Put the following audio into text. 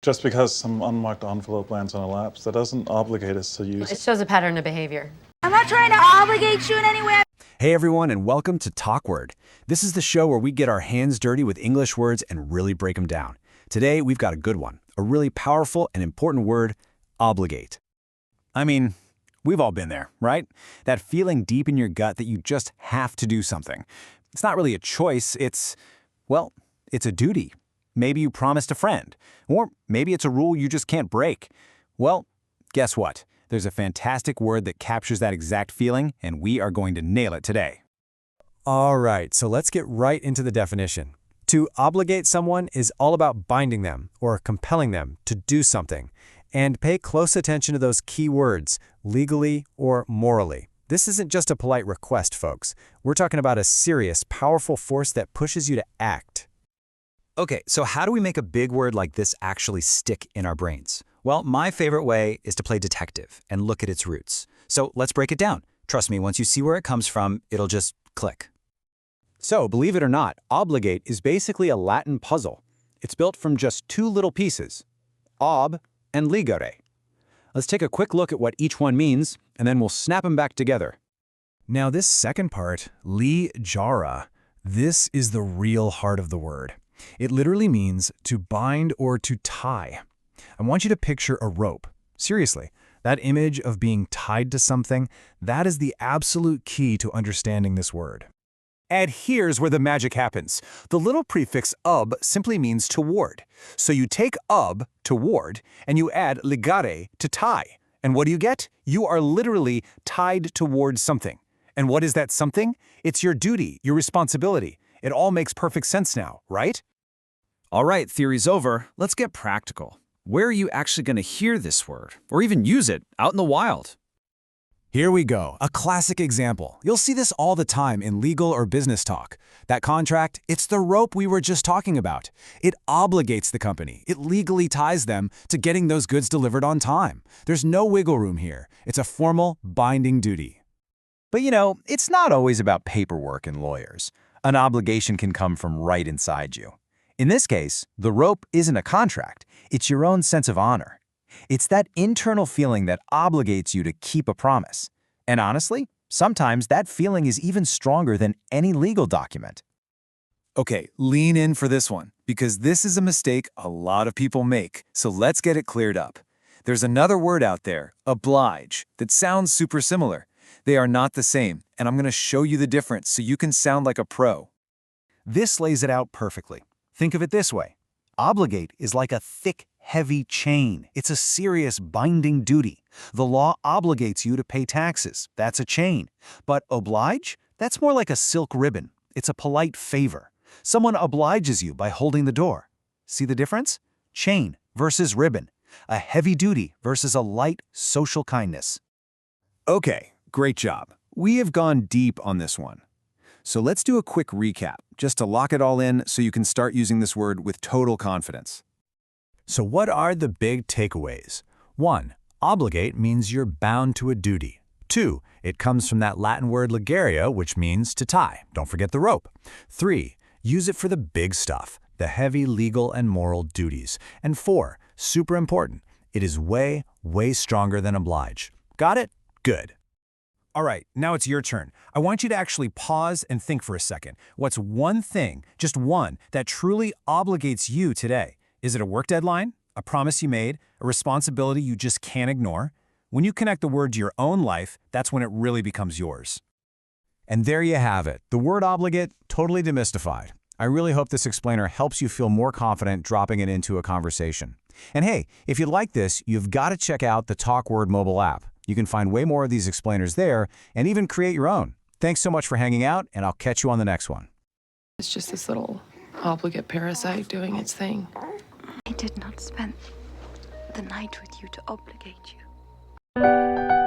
Just because some unmarked envelope lands on a laps, that doesn't obligate us to use It shows a pattern of behavior. I'm not trying to obligate you in any way. Hey everyone, and welcome to TalkWord. This is the show where we get our hands dirty with English words and really break them down. Today, we've got a good one, a really powerful and important word, obligate. I mean, we've all been there, right? That feeling deep in your gut that you just have to do something. It's not really a choice, it's a duty. Maybe you promised a friend, or maybe it's a rule you just can't break. Well, guess what? There's a fantastic word that captures that exact feeling, and we are going to nail it today. All right, so let's get right into the definition. To obligate someone is all about binding them or compelling them to do something. And pay close attention to those key words, legally or morally. This isn't just a polite request, folks. We're talking about a serious, powerful force that pushes you to act. Okay, so how do we make a big word like this actually stick in our brains? Well, my favorite way is to play detective and look at its roots. So let's break it down. Trust me, once you see where it comes from, it'll just click. So, believe it or not, obligate is basically a Latin puzzle. It's built from just two little pieces, ob and ligare. Let's take a quick look at what each one means, and then we'll snap them back together. Now this second part, ligare, this is the real heart of the word. It literally means to bind or to tie. I want you to picture a rope. Seriously, that image of being tied to something, that is the absolute key to understanding this word. And here's where the magic happens. The little prefix "ub" simply means toward. So you take "ub," toward, and you add ligare, to tie. And what do you get? You are literally tied towards something. And what is that something? It's your duty, your responsibility. It all makes perfect sense now, right? All right, theory's over. Let's get practical. Where are you actually going to hear this word, or even use it out in the wild? Here we go, a classic example. You'll see this all the time in legal or business talk. That contract, it's the rope we were just talking about. It obligates the company. It legally ties them to getting those goods delivered on time. There's no wiggle room here. It's a formal, binding duty. But you know, it's not always about paperwork and lawyers. An obligation can come from right inside you. In this case, the rope isn't a contract. It's your own sense of honor. It's that internal feeling that obligates you to keep a promise. And honestly, sometimes that feeling is even stronger than any legal document. Okay, lean in for this one, because this is a mistake a lot of people make, so let's get it cleared up. There's another word out there, oblige, that sounds super similar. They are not the same, and I'm going to show you the difference so you can sound like a pro. This lays it out perfectly. Think of it this way. Obligate is like a thick, heavy chain. It's a serious binding duty. The law obligates you to pay taxes. That's a chain. But oblige? That's more like a silk ribbon. It's a polite favor. Someone obliges you by holding the door. See the difference? Chain versus ribbon. A heavy duty versus a light social kindness. Okay, great job. We have gone deep on this one. So let's do a quick recap, just to lock it all in so you can start using this word with total confidence. So what are the big takeaways? 1. Obligate means you're bound to a duty. 2. It comes from that Latin word ligare, which means to tie. Don't forget the rope. 3. Use it for the big stuff, the heavy legal and moral duties. And 4. Super important. It is way, way stronger than oblige. Got it? Good. All right, now it's your turn. I want you to actually pause and think for a second. What's one thing, just one, that truly obligates you today? Is it a work deadline, a promise you made, a responsibility you just can't ignore? When you connect the word to your own life, that's when it really becomes yours. And there you have it, the word obligate, totally demystified. I really hope this explainer helps you feel more confident dropping it into a conversation. And hey, if you like this, you've got to check out the TalkWord mobile app. You can find way more of these explainers there and even create your own. Thanks so much for hanging out, and I'll catch you on the next one. It's just this little obligate parasite doing its thing. I did not spend the night with you to obligate you.